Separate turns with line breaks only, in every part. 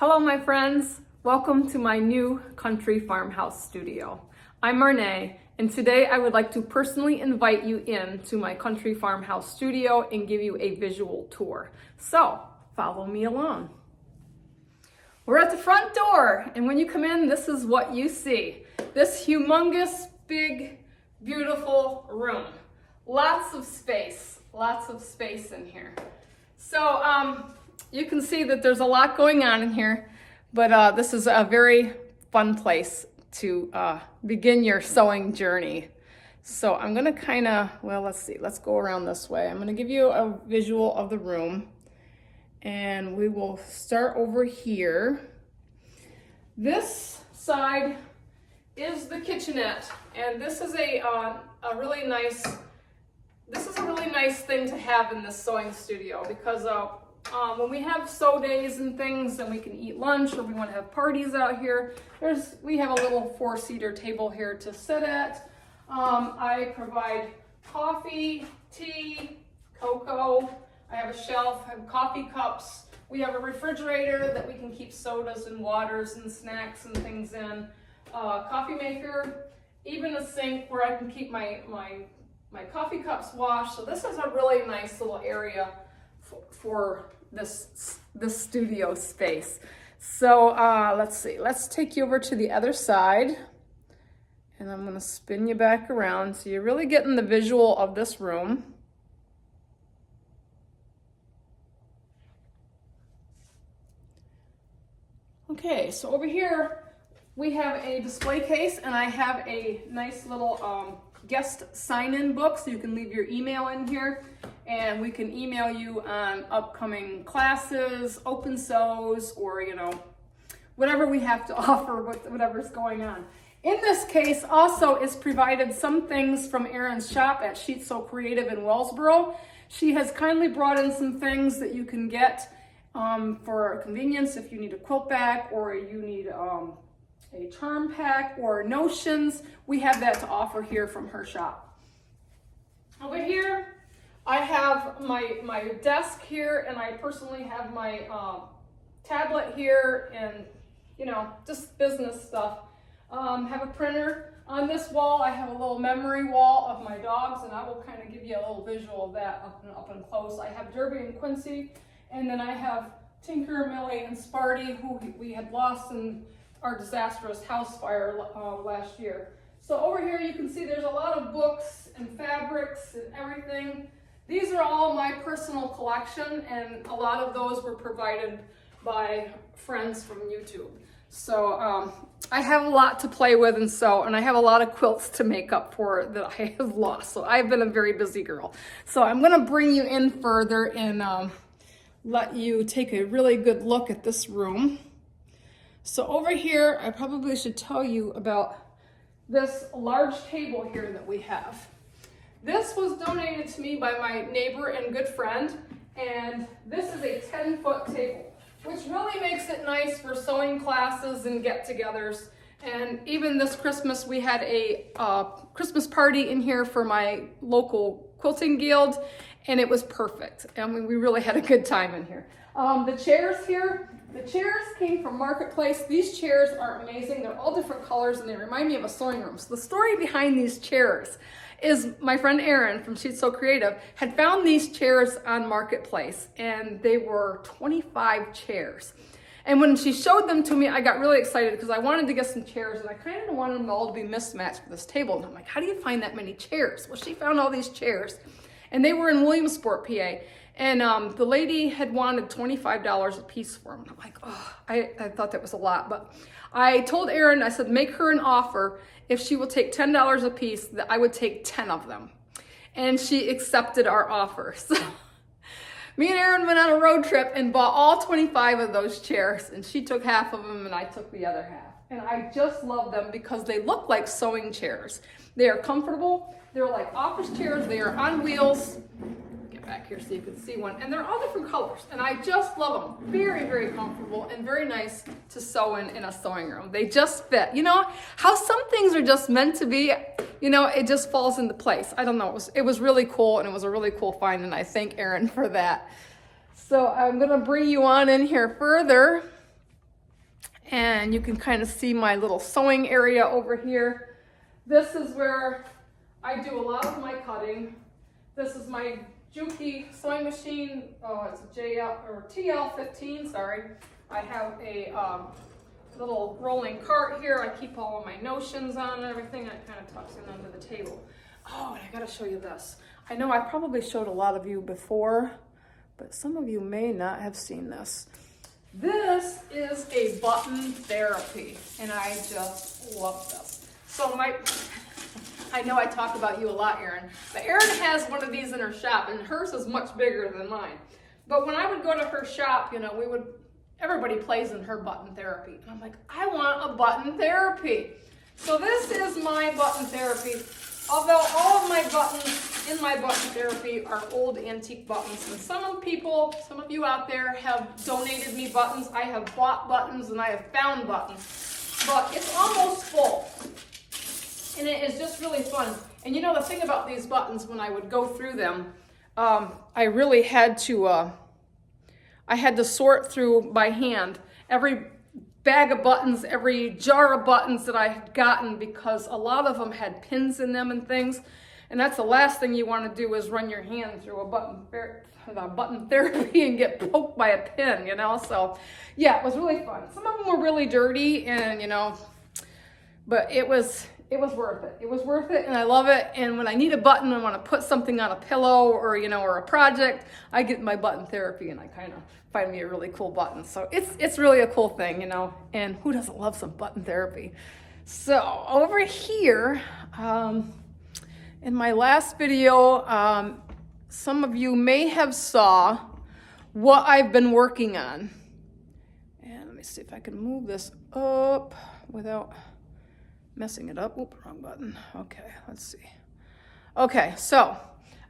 Hello, my friends. Welcome to my new country farmhouse studio. I'm Marnay, and today I would like to personally invite you in to my country farmhouse studio and give you a visual tour. So, follow me along. We're at the front door, and when you come in, this is what you see. This humongous, big, beautiful room. Lots of space in here. So, you can see that there's a lot going on in here, but this is a very fun place to begin your sewing journey. So I'm gonna let's go around this way. I'm gonna give you a visual of the room, and we will start over here. This side is the kitchenette, and this is a really nice thing to have in this sewing studio because when we have sew days and things and we can eat lunch or we want to have parties out here, we have a little 4-seater table here to sit at. I provide coffee, tea, cocoa. I have a shelf, I have coffee cups. We have a refrigerator that we can keep sodas and waters and snacks and things in. Coffee maker, even a sink where I can keep my coffee cups washed. So this is a really nice little area for this studio space. So let's see, let's take you over to the other side, and I'm going to spin you back around so you're really getting the visual of this room. Okay, so over here we have a display case, and I have a nice little guest sign-in book, so you can leave your email in here and we can email you on upcoming classes, open sews, or whatever we have to offer, whatever's going on. In this case also is provided some things from Erin's shop at Sheet Sew Creative in Wellsboro. She has kindly brought in some things that you can get for convenience if you need a quilt back or you need a term pack or notions. We have that to offer here from her shop. Over here, I have my desk here, and I personally have my tablet here and, just business stuff. Have a printer. On this wall, I have a little memory wall of my dogs, and I will kind of give you a little visual of that up and close. I have Derby and Quincy, and then I have Tinker, Millie, and Sparty, who we had lost in our disastrous house fire last year. So over here you can see there's a lot of books and fabrics and everything. These are all my personal collection, and a lot of those were provided by friends from YouTube. So I have a lot to play with and sew, and I have a lot of quilts to make up for that I have lost. So I've been a very busy girl. So I'm gonna bring you in further and let you take a really good look at this room. So over here, I probably should tell you about this large table here that we have. This was donated to me by my neighbor and good friend, and this is a 10-foot table, which really makes it nice for sewing classes and get-togethers. And even this Christmas, we had a Christmas party in here for my local quilting guild, and it was perfect. I mean, we really had a good time in here. The chairs here, the chairs came from Marketplace. These chairs are amazing. They're all different colors, and they remind me of a sewing room. So the story behind these chairs is my friend Erin from Sheet Sew Creative had found these chairs on Marketplace, and they were 25 chairs. And when she showed them to me, I got really excited because I wanted to get some chairs, and I kind of wanted them all to be mismatched for this table. And I'm like, how do you find that many chairs? Well, she found all these chairs, and they were in Williamsport, PA. And the lady had wanted $25 a piece for them. I'm like, oh, I thought that was a lot. But I told Erin, I said, make her an offer. If she will take $10 a piece, that I would take 10 of them. And she accepted our offer. So me and Erin went on a road trip and bought all 25 of those chairs. And she took half of them and I took the other half. And I just love them because they look like sewing chairs. They are comfortable. They're like office chairs. They are on wheels. Back here so you can see one, and they're all different colors, and I just love them. Very, very comfortable and very nice to sew in a sewing room. They just fit. You know how some things are just meant to be, it just falls into place. I don't know, it was really cool, and it was a really cool find, and I thank Erin for that. So I'm gonna bring you on in here further. And you can kind of see my little sewing area over here. This is where I do a lot of my cutting. This is my Juki sewing machine. Oh, it's a TL15, sorry. I have a little rolling cart here. I keep all of my notions on and everything. And it kind of tucks in under the table. Oh, and I gotta show you this. I know I probably showed a lot of you before, but some of you may not have seen this. This is a button therapy, and I just love this. So I know I talk about you a lot, Erin, but Erin has one of these in her shop, and hers is much bigger than mine. But when I would go to her shop, you know, everybody plays in her button therapy. And I'm like, I want a button therapy. So this is my button therapy. Although all of my buttons in my button therapy are old antique buttons. And some of you out there have donated me buttons. I have bought buttons and I have found buttons. But it's almost full. And it is just really fun. And you know the thing about these buttons, when I would go through them, I really had to sort through by hand every bag of buttons, every jar of buttons that I had gotten, because a lot of them had pins in them and things. And that's the last thing you want to do, is run your hand through a button therapy and get poked by a pin, you know? So yeah, it was really fun. Some of them were really dirty and, you know, but it was worth it. It was worth it, and I love it. And when I need a button, I want to put something on a pillow or, you know, or a project, I get my button therapy and I kind of find me a really cool button. So it's really a cool thing, you know, and who doesn't love some button therapy? So over here, in my last video, some of you may have saw what I've been working on. And let me see if I can move this up without messing it up. Oop, wrong button. Okay, let's see. Okay, so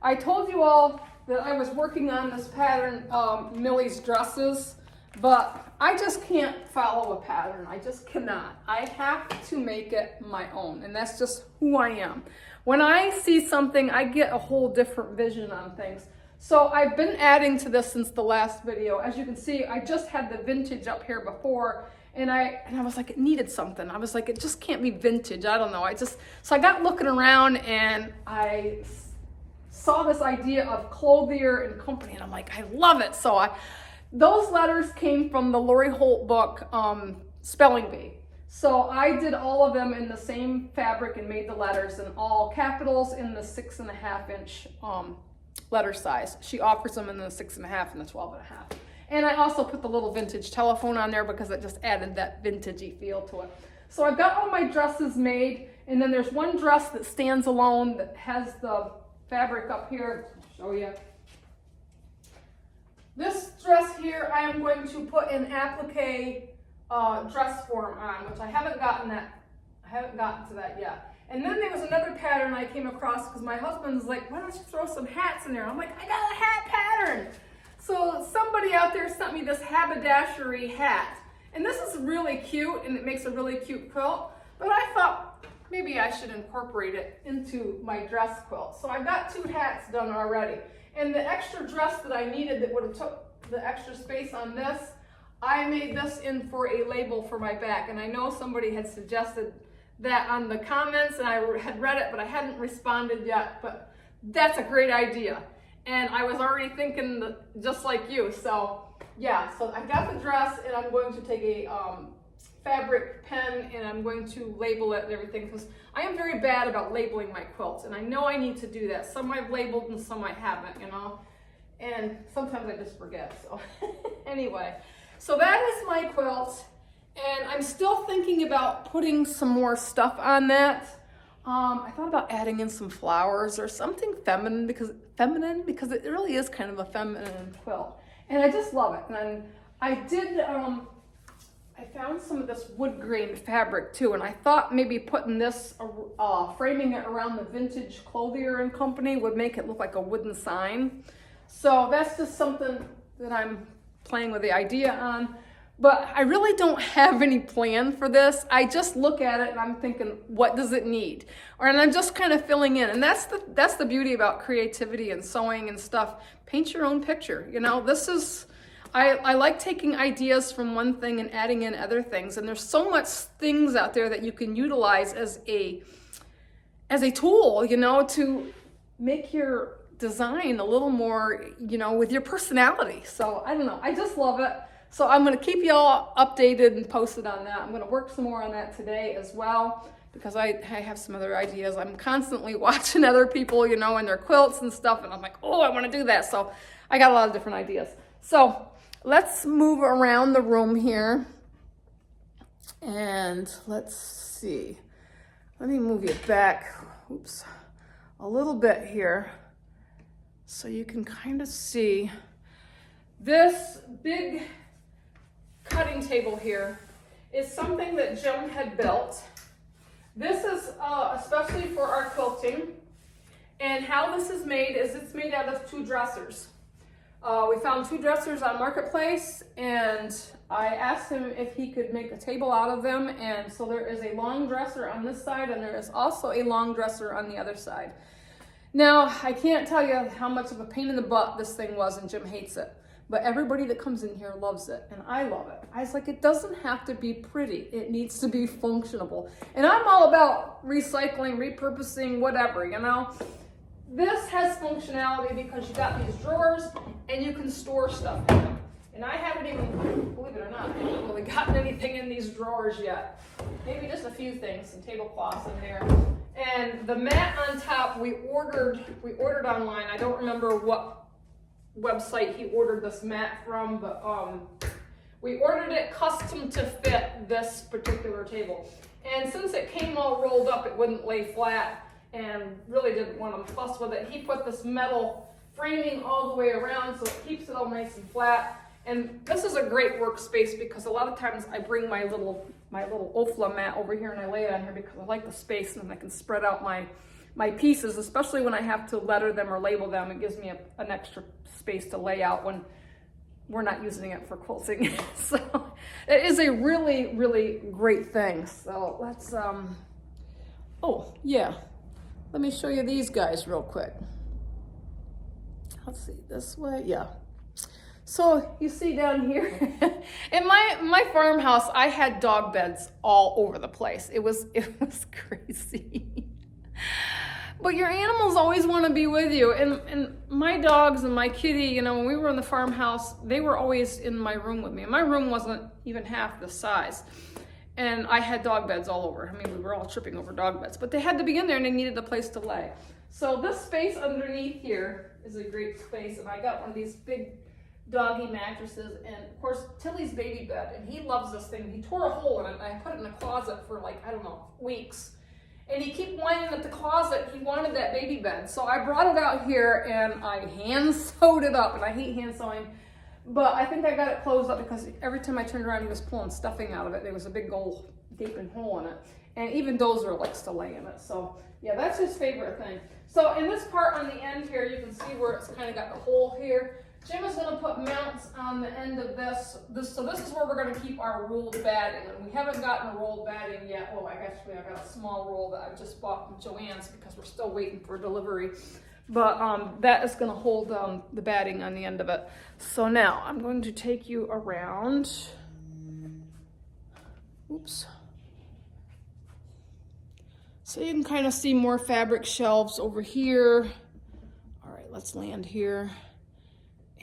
I told you all that I was working on this pattern, Millie's dresses, but I just can't follow a pattern. I just cannot. I have to make it my own, and that's just who I am. When I see something, I get a whole different vision on things. So I've been adding to this since the last video. As you can see, I just had the vintage up here before, and I was like, it needed something. I was like, it just can't be vintage. I don't know. So I got looking around and I saw this idea of Clothier and Company, and I'm like, I love it. So those letters came from the Lori Holt book, Spelling Bee. So I did all of them in the same fabric and made the letters in all capitals in the 6.5 inch letter size. She offers them in the 6.5 and the 12.5. And I also put the little vintage telephone on there because it just added that vintagey feel to it. So I've got all my dresses made, and then there's one dress that stands alone that has the fabric up here. I'll show you. This dress here, I am going to put an applique dress form on, which I haven't gotten to that yet. And then there was another pattern I came across because my husband's like, why don't you throw some hats in there? I'm like, I got a hat pattern. So somebody out there sent me this haberdashery hat. And this is really cute, and it makes a really cute quilt. But I thought maybe I should incorporate it into my dress quilt. So I got 2 hats done already. And the extra dress that I needed that would have took the extra space on this, I made this in for a label for my back. And I know somebody had suggested that on the comments, and I had read it, but I hadn't responded yet. But that's a great idea. And I was already thinking just like you. So yeah, so I got the dress, and I'm going to take a fabric pen and I'm going to label it and everything, because I am very bad about labeling my quilts, and I know I need to do that. Some I've labeled and some I haven't, you know, and sometimes I just forget. So anyway, so that is my quilt, and I'm still thinking about putting some more stuff on that. I thought about adding in some flowers or something feminine because it really is kind of a feminine quilt, and I just love it. And I did I found some of this wood grain fabric too, and I thought maybe putting this framing it around the vintage Clothier and Company would make it look like a wooden sign. So that's just something that I'm playing with the idea on. But I really don't have any plan for this. I just look at it and I'm thinking, what does it need? And I'm just kind of filling in. And that's the beauty about creativity and sewing and stuff. Paint your own picture. You know, I like taking ideas from one thing and adding in other things. And there's so much things out there that you can utilize as a tool, you know, to make your design a little more, you know, with your personality. So I don't know, I just love it. So I'm going to keep y'all updated and posted on that. I'm going to work some more on that today as well, because I have some other ideas. I'm constantly watching other people, you know, and their quilts and stuff, and I'm like, oh, I want to do that. So I got a lot of different ideas. So let's move around the room here, and let's see. Let me move you back, oops, a little bit here, so you can kind of see this big cutting table here is something that Jim had built. This is especially for our quilting, and how this is made is it's made out of 2 dressers. We found 2 dressers on Marketplace, and I asked him if he could make a table out of them, and so there is a long dresser on this side, and there is also a long dresser on the other side. Now, I can't tell you how much of a pain in the butt this thing was, and Jim hates it. But everybody that comes in here loves it, and I love it. I was like, it doesn't have to be pretty. It needs to be functional. And I'm all about recycling, repurposing, whatever, you know? This has functionality because you got these drawers, and you can store stuff in them. And I haven't even, believe it or not, I haven't really gotten anything in these drawers yet. Maybe just a few things, some tablecloths in there. And the mat on top, we ordered online. I don't remember what website he ordered this mat from, but we ordered it custom to fit this particular table. And since it came all rolled up, it wouldn't lay flat, and really didn't want to fuss with it. He put this metal framing all the way around so it keeps it all nice and flat. And this is a great workspace because a lot of times I bring my little Ofla mat over here and I lay it on here because I like the space, and then I can spread out my pieces, especially when I have to letter them or label them. It gives me an extra space to lay out when we're not using it for quilting. So it is a really, really great thing. So let's, oh yeah, let me show you these guys real quick. Let's see, this way, yeah. So you see down here, in my farmhouse, I had dog beds all over the place. It was crazy. But your animals always want to be with you. And my dogs and my kitty, you know, when we were in the farmhouse, they were always in my room with me. And my room wasn't even half the size. And I had dog beds all over. I mean, we were all tripping over dog beds. But they had to be in there, and they needed a place to lay. So this space underneath here is a great space. And I got one of these big doggy mattresses, and of course Tilly's baby bed, and he loves this thing. He tore a hole in it, and I put it in a closet for like, I don't know, weeks. And he kept whining at the closet. He wanted that baby bed. So I brought it out here and I hand sewed it up. And I hate hand sewing, but I think I got it closed up because every time I turned around, he was pulling stuffing out of it. There was a big old gaping hole in it. And even Dozer likes to lay in it. So yeah, that's his favorite thing. So in this part on the end here, you can see where it's kind of got the hole here. Jim is going to put mounts on the end of this. So this is where we're going to keep our rolled batting. And we haven't gotten a rolled batting yet. Well, actually, I got a small roll that I just bought from Joann's because we're still waiting for delivery. But that is going to hold the batting on the end of it. So now I'm going to take you around. Oops. So you can kind of see more fabric shelves over here. All right, let's land here.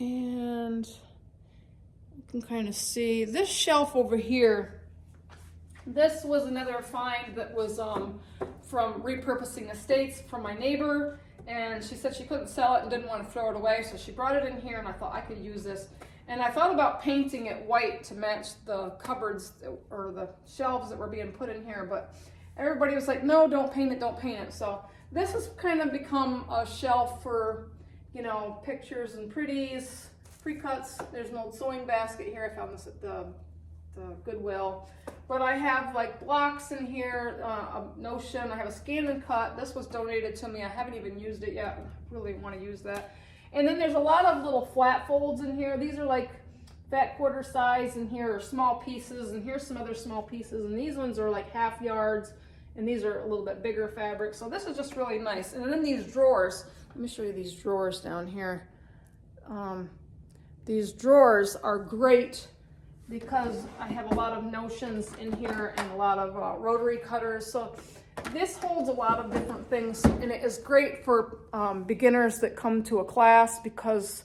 And you can kind of see this shelf over here. This was another find that was from Repurposing Estates from my neighbor. And she said she couldn't sell it and didn't want to throw it away. So she brought it in here, and I thought I could use this. And I thought about painting it white to match the cupboards or the shelves that were being put in here. But everybody was like, no, don't paint it, don't paint it. So this has kind of become a shelf for, you know, pictures and pretties, pre-cuts. There's an old sewing basket here. I found this at the Goodwill. But I have like blocks in here, a Notion. I have a scan and cut. This was donated to me. I haven't even used it yet. I really want to use that. And then there's a lot of little flat folds in here. These are like fat quarter size, and here are small pieces, and here's some other small pieces. And these ones are like half yards, and these are a little bit bigger fabric. So this is just really nice. And then these drawers, let me show you these drawers down here. these drawers are great because I have a lot of notions in here and a lot of rotary cutters. So this holds a lot of different things, and it is great for beginners that come to a class, because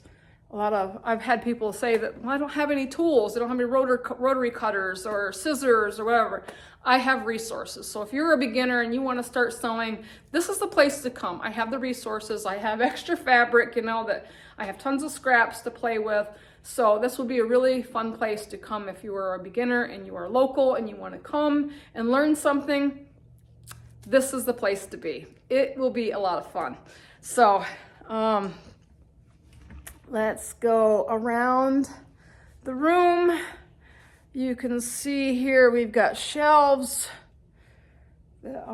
I've had people say that, well, I don't have any tools. I don't have any rotary cutters or scissors or whatever. I have resources. So if you're a beginner and you want to start sewing, this is the place to come. I have the resources. I have extra fabric, that I have tons of scraps to play with. So this will be a really fun place to come if you are a beginner and you are local and you want to come and learn something. This is the place to be. It will be a lot of fun. So, let's go around the room. You can see here we've got shelves that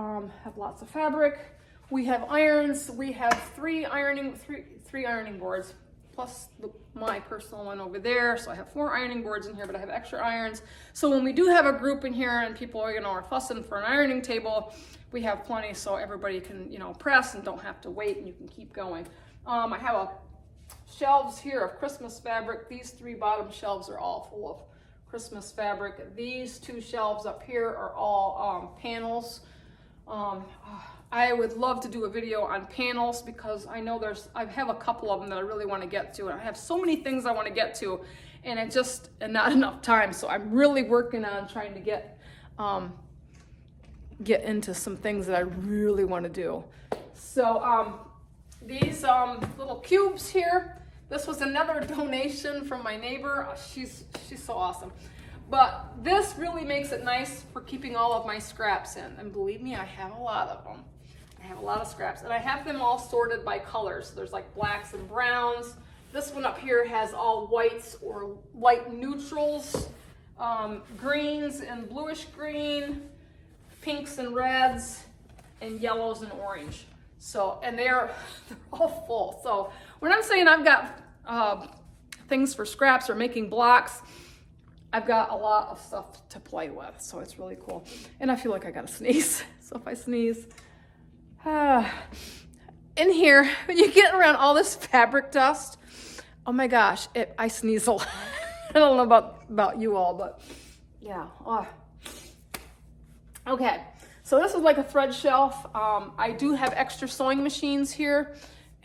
have lots of fabric. We have irons. We have three ironing boards, plus my personal one over there. So I have 4 ironing boards in here, but I have extra irons. So when we do have a group in here and people are fussing for an ironing table, we have plenty, so everybody can press and don't have to wait, and you can keep going. I have shelves here of Christmas fabric. These 3 bottom shelves are all full of Christmas fabric. These 2 shelves up here are all panels. I would love to do a video on panels, because I know I have a couple of them that I really want to get to, and I have so many things I want to get to, and and not enough time. So I'm really working on trying to get into some things that I really want to do. So these little cubes here, this was another donation from my neighbor. She's so awesome. But this really makes it nice for keeping all of my scraps in. And believe me, I have a lot of them. I have a lot of scraps, and I have them all sorted by colors. So there's like blacks and browns. This one up here has all whites or light neutrals, greens and bluish green, pinks and reds, and yellows and orange. So, and they're all full. So when I'm saying I've got things for scraps or making blocks, I've got a lot of stuff to play with. So it's really cool. And I feel like I gotta sneeze. So if I sneeze, in here, when you get around all this fabric dust, oh my gosh, I sneeze a lot. I don't know about you all, but yeah. Okay, so this is like a thread shelf. I do have extra sewing machines here,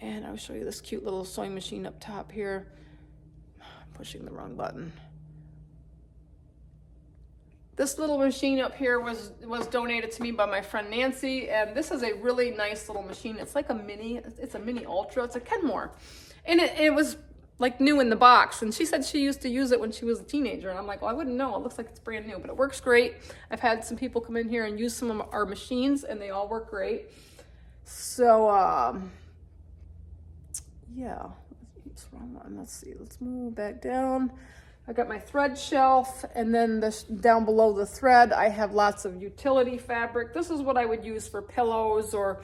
and I'll show you this cute little sewing machine up top here. I'm pushing the wrong button. This little machine up here was donated to me by my friend Nancy, and this is a really nice little machine. It's like it's a mini Ultra. It's a Kenmore, and it was like new in the box, and she said she used to use it when she was a teenager, and I'm like, well, I wouldn't know. It looks like it's brand new, but it works great. I've had some people come in here and use some of our machines, and they all work great. So yeah, oops, wrong one. Let's see, let's move back down. I got my thread shelf, and then down below the thread, I have lots of utility fabric. This is what I would use for pillows or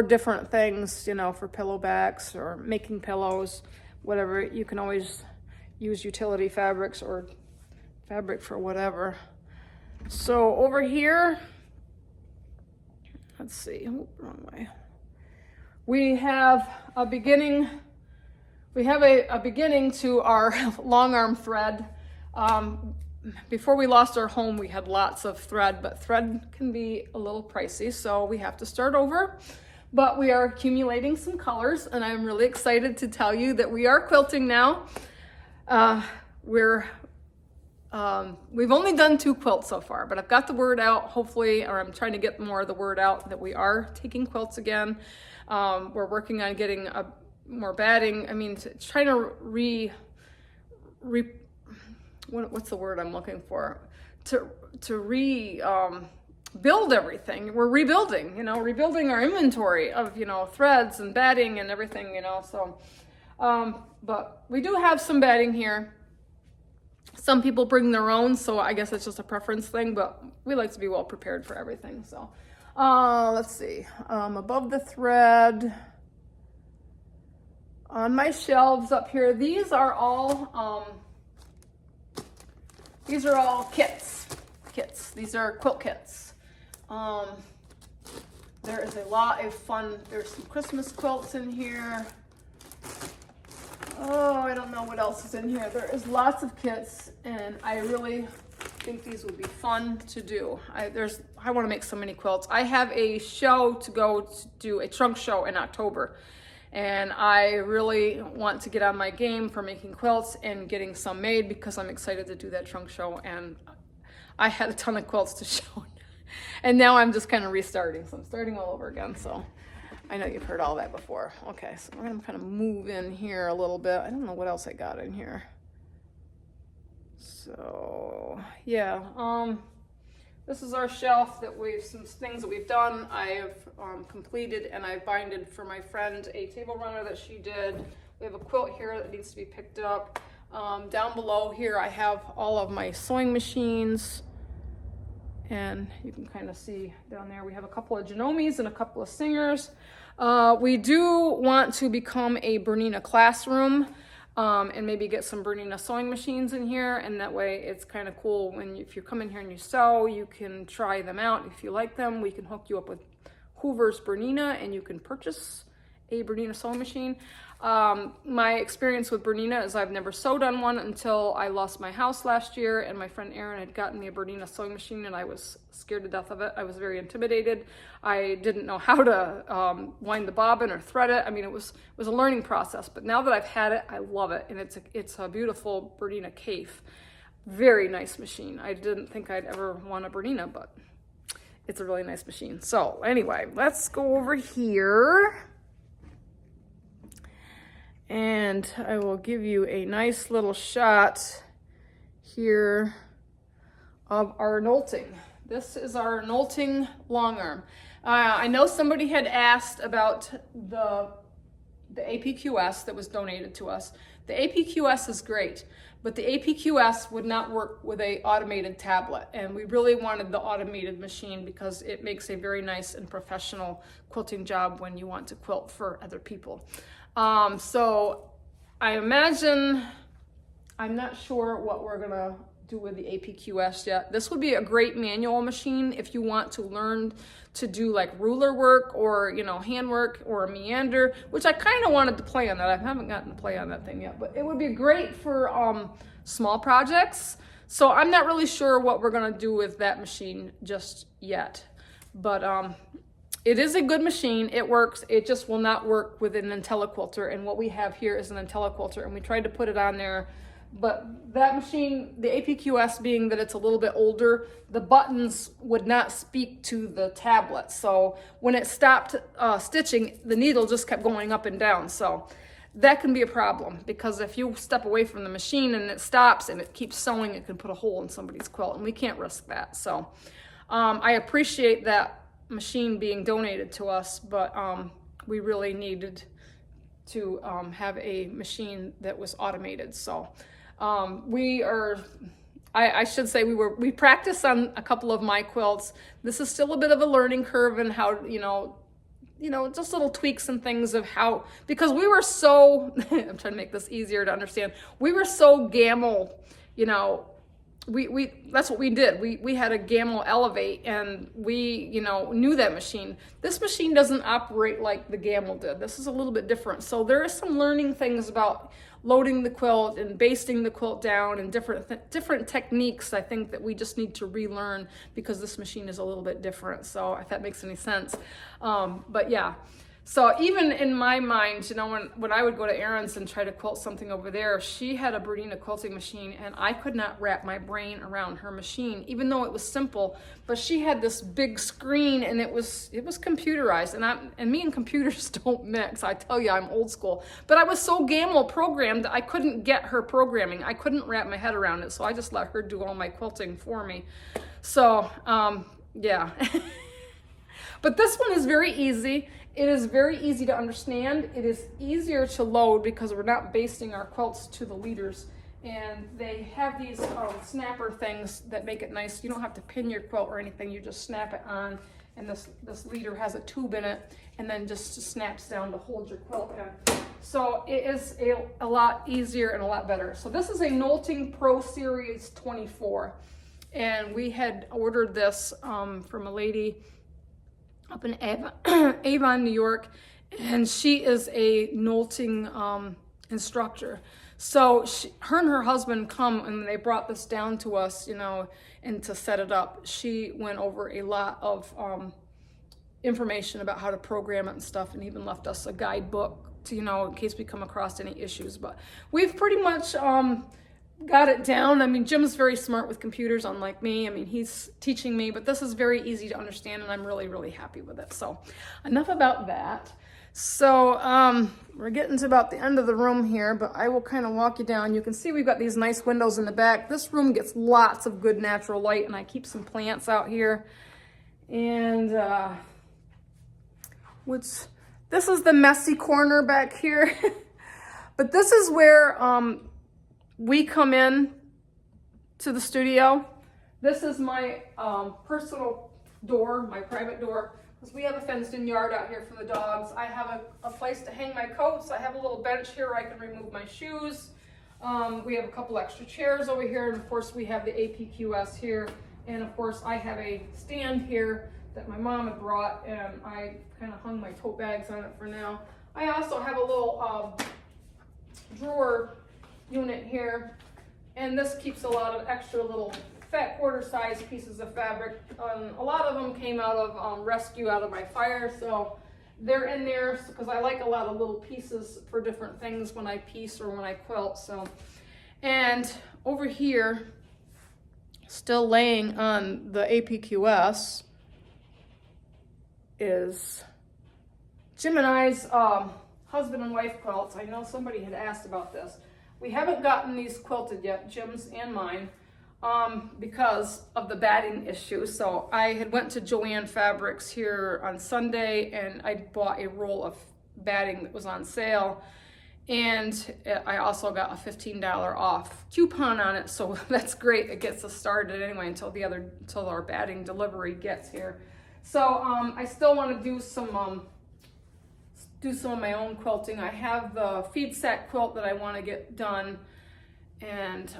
different things, for pillow backs or making pillows, whatever. You can always use utility fabrics or fabric for whatever. So over here, let's see, wrong way. We have a beginning to our long arm thread. Before we lost our home, we had lots of thread, but thread can be a little pricey, so we have to start over. But we are accumulating some colors, and I'm really excited to tell you that we are quilting now. We've only done 2 quilts so far, but I've got the word out, hopefully, or I'm trying to get more of the word out that we are taking quilts again. We're working on getting more batting. I mean, trying to what's the word I'm looking for? To build everything. We're rebuilding, rebuilding our inventory of, threads and batting and everything, so, but we do have some batting here. Some people bring their own, so I guess it's just a preference thing, but we like to be well prepared for everything. So, let's see, above the thread, on my shelves up here, these are all kits. These are quilt kits. There is a lot of fun. There's some Christmas quilts in here. Oh, I don't know what else is in here. There is lots of kits, and I really think these would be fun to do. I want to make so many quilts. I have a show to go to do, a trunk show in October, and I really want to get on my game for making quilts and getting some made because I'm excited to do that trunk show. And I had a ton of quilts to show, and now I'm just kind of restarting. So I'm starting all over again. So I know you've heard all that before. Okay, so we're gonna kind of move in here a little bit. I don't know what else I got in here. So yeah, this is our shelf that some things that we've done. I have completed, and I binded for my friend a table runner that she did. We have a quilt here that needs to be picked up. Down below here I have all of my sewing machines, and you can kind of see down there we have a couple of Genomes and a couple of Singers. We do want to become a Bernina classroom, and maybe get some Bernina sewing machines in here, and that way it's kind of cool if you come in here and you sew, you can try them out. If you like them, we can hook you up with Hoover's Bernina, and you can purchase a Bernina sewing machine. My experience with Bernina is I've never sewed on one until I lost my house last year, and my friend Erin had gotten me a Bernina sewing machine, and I was scared to death of it. I was very intimidated. I didn't know how to wind the bobbin or thread it. I mean, it was a learning process, but now that I've had it, I love it, and it's a beautiful Bernina Cafe. Very nice machine. I didn't think I'd ever want a Bernina, but it's a really nice machine. So anyway, let's go over here. And I will give you a nice little shot here of our knolting. This is our knolting long arm. I know somebody had asked about the APQS that was donated to us. The APQS is great, but the APQS would not work with a automated tablet, and we really wanted the automated machine because it makes a very nice and professional quilting job when you want to quilt for other people. So I imagine, I'm not sure what we're gonna do with the APQS yet. This would be a great manual machine if you want to learn to do like ruler work or, handwork or a meander, which I kind of wanted to play on that. I haven't gotten to play on that thing yet, but it would be great for small projects. So I'm not really sure what we're gonna do with that machine just yet, but it is a good machine. It works. It just will not work with an IntelliQuilter, and what we have here is an IntelliQuilter, and we tried to put it on there, but that machine, the APQS, being that it's a little bit older, the buttons would not speak to the tablet. So when it stopped stitching, the needle just kept going up and down. So that can be a problem, because if you step away from the machine and it stops and it keeps sewing, it can put a hole in somebody's quilt, and we can't risk that. So I appreciate that machine being donated to us, but we really needed to have a machine that was automated. So I should say we practiced on a couple of my quilts. This is still a bit of a learning curve, and how, just little tweaks and things of how, because we were so, I'm trying to make this easier to understand. We were so gammal, we that's what we did. We had a Gamma Elevate, and we knew that machine. This machine doesn't operate like the Gamma did. This is a little bit different. So there is some learning things about loading the quilt and basting the quilt down, and different techniques, I think, that we just need to relearn, because this machine is a little bit different. So if that makes any sense. But yeah. So even in my mind, when I would go to Erin's and try to quilt something over there, she had a Bernina quilting machine, and I could not wrap my brain around her machine, even though it was simple. But she had this big screen, and it was computerized, and me and computers don't mix. I tell you, I'm old school. But I was so Gamma programmed, I couldn't get her programming. I couldn't wrap my head around it, so I just let her do all my quilting for me. So yeah. But this one is very easy. It is very easy to understand. It is easier to load because we're not basting our quilts to the leaders. And they have these snapper things that make it nice. You don't have to pin your quilt or anything. You just snap it on, and this leader has a tube in it, and then just snaps down to hold your quilt in. So it is a lot easier and a lot better. So this is a Knolting Pro Series 24. And we had ordered this from a lady up in Avon, New York, and she is a knolting instructor. So her and her husband come, and they brought this down to us, you know, and to set it up. She went over a lot of information about how to program it and stuff, and even left us a guidebook to, you know, in case we come across any issues. But we've pretty much got it down. I mean, Jim's very smart with computers, unlike me. I mean, he's teaching me, but this is very easy to understand, and I'm really, really happy with it. So enough about that. So we're getting to about the end of the room here, but I will kind of walk you down. You can see we've got these nice windows in the back. This room gets lots of good natural light, and I keep some plants out here. And this is the messy corner back here. But this is where we come in to the studio. This is my personal door, my private door, because we have a fenced-in yard out here for the dogs. I have a place to hang my coats. I have a little bench here where I can remove my shoes. We have a couple extra chairs over here, and of course we have the APQS here. And of course I have a stand here that my mom had brought, and I kind of hung my tote bags on it for now. I also have a little drawer unit here, and this keeps a lot of extra little fat quarter-sized pieces of fabric. A lot of them came out of rescue out of my fire, so they're in there because I like a lot of little pieces for different things when I piece or when I quilt. So, and over here, still laying on the APQS, is Jim and I's husband and wife quilts. I know somebody had asked about this. We haven't gotten these quilted yet, Jim's and mine, because of the batting issue. So I had went to Joann Fabrics here on Sunday, and I bought a roll of batting that was on sale, and I also got a $15 off coupon on it. So that's great. It gets us started anyway until our batting delivery gets here. So I still want to do some of my own quilting. I have the feed sack quilt that I want to get done, and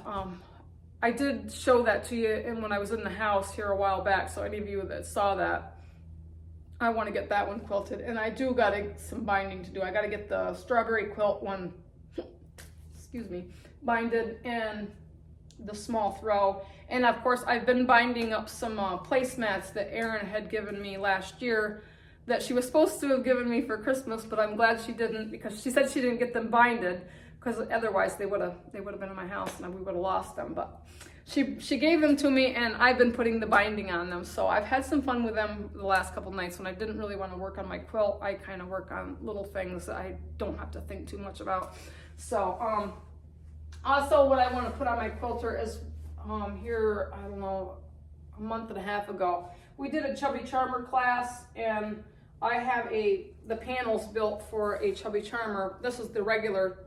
I did show that to you when I was in the house here a while back, so any of you that saw that, I want to get that one quilted. And I do got some binding to do. I got to get the strawberry quilt one, excuse me, binded, and the small throw. And of course I've been binding up some placemats that Erin had given me last year that she was supposed to have given me for Christmas, but I'm glad she didn't, because she said she didn't get them binded, because otherwise they would have been in my house and we would have lost them. But she gave them to me, and I've been putting the binding on them. So I've had some fun with them the last couple nights when I didn't really want to work on my quilt. I kind of work on little things that I don't have to think too much about. So also what I want to put on my quilter is here, I don't know, a month and a half ago, we did a Chubby Charmer class, and I have the panels built for a Chubby Charmer. This is the regular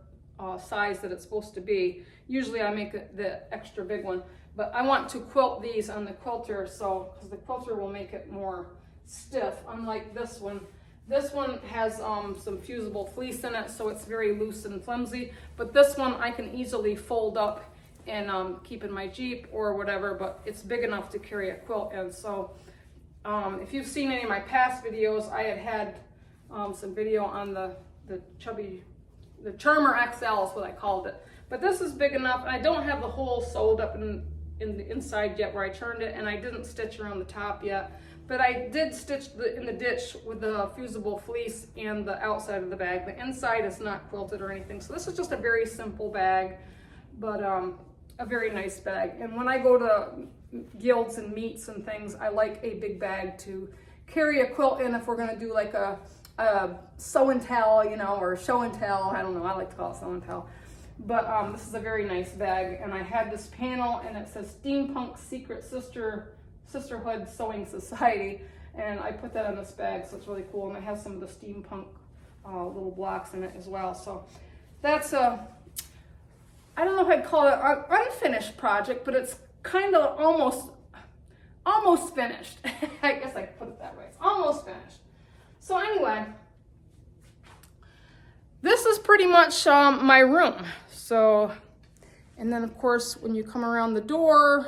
size that it's supposed to be. Usually I make the extra big one, but I want to quilt these on the quilter, so because the quilter will make it more stiff, unlike this one. This one has some fusible fleece in it, so it's very loose and flimsy, but this one I can easily fold up and keep in my Jeep or whatever, but it's big enough to carry a quilt in. So if you've seen any of my past videos, I had some video on the Charmer XL is what I called it. But this is big enough, and I don't have the hole sewed up in the inside yet where I turned it, and I didn't stitch around the top yet. But I did stitch in the ditch with the fusible fleece and the outside of the bag. The inside is not quilted or anything. So this is just a very simple bag, but a very nice bag. And when I go to guilds and meets and things, I like a big bag to carry a quilt in if we're gonna do like a sew and tell, you know, or show and tell. I don't know, I like to call it sew and tell. But this is a very nice bag, and I had this panel, and it says Steampunk Secret Sisterhood Sewing Society, and I put that on this bag, so it's really cool, and it has some of the steampunk little blocks in it as well. So that's I don't know if I'd call it an unfinished project, but it's kind of almost finished. I guess I could put it that way. It's almost finished. So anyway, this is pretty much my room. So, and then of course, when you come around the door,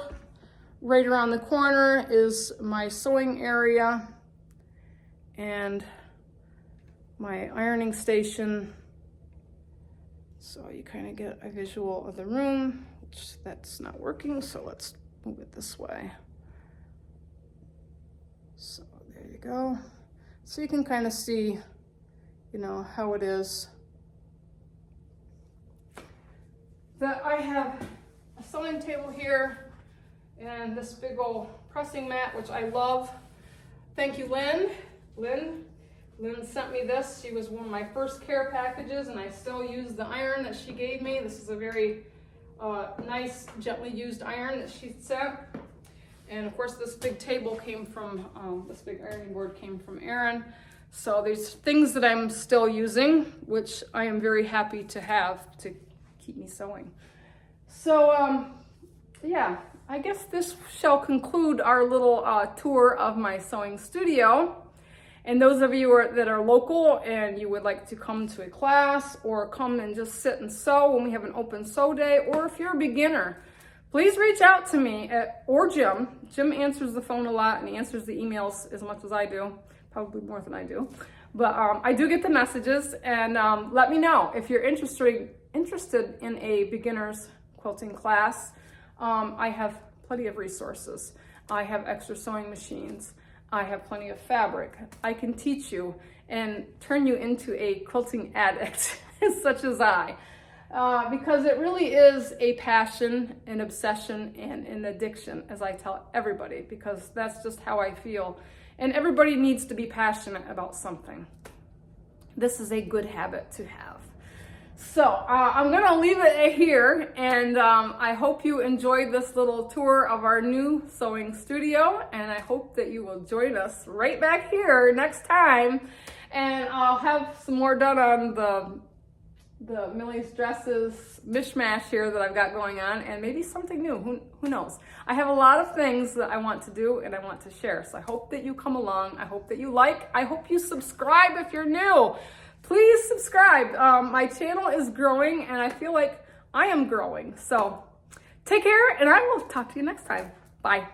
right around the corner is my sewing area and my ironing station. So you kind of get a visual of the room, which that's not working, so let's move it this way. So there you go. So you can kind of see, you know, how it is. That I have a sewing table here and this big old pressing mat, which I love. Thank you, Lynn. Lynn sent me this. She was one of my first care packages, and I still use the iron that she gave me. This is a very nice, gently used iron that she sent. And of course, this big table came from, this big ironing board came from Erin. So there's things that I'm still using, which I am very happy to have to keep me sewing. So yeah, I guess this shall conclude our little tour of my sewing studio. And those of you that are local and you would like to come to a class or come and just sit and sew when we have an open sew day, or if you're a beginner, please reach out to me or Jim. Jim answers the phone a lot and he answers the emails as much as I do, probably more than I do. But I do get the messages, and let me know if you're interested in a beginner's quilting class. I have plenty of resources. I have extra sewing machines. I have plenty of fabric. I can teach you and turn you into a quilting addict, such as I. Because it really is a passion, an obsession, and an addiction, as I tell everybody, because that's just how I feel. And everybody needs to be passionate about something. This is a good habit to have. So I'm gonna leave it here, and I hope you enjoyed this little tour of our new sewing studio, and I hope that you will join us right back here next time, and I'll have some more done on the Millie's dresses mishmash here that I've got going on, and maybe something new, who knows. I have a lot of things that I want to do and I want to share, so I hope that you come along. I hope that you like. I hope you subscribe if you're new. Please subscribe. My channel is growing, and I feel like I am growing. So take care, and I will talk to you next time. Bye.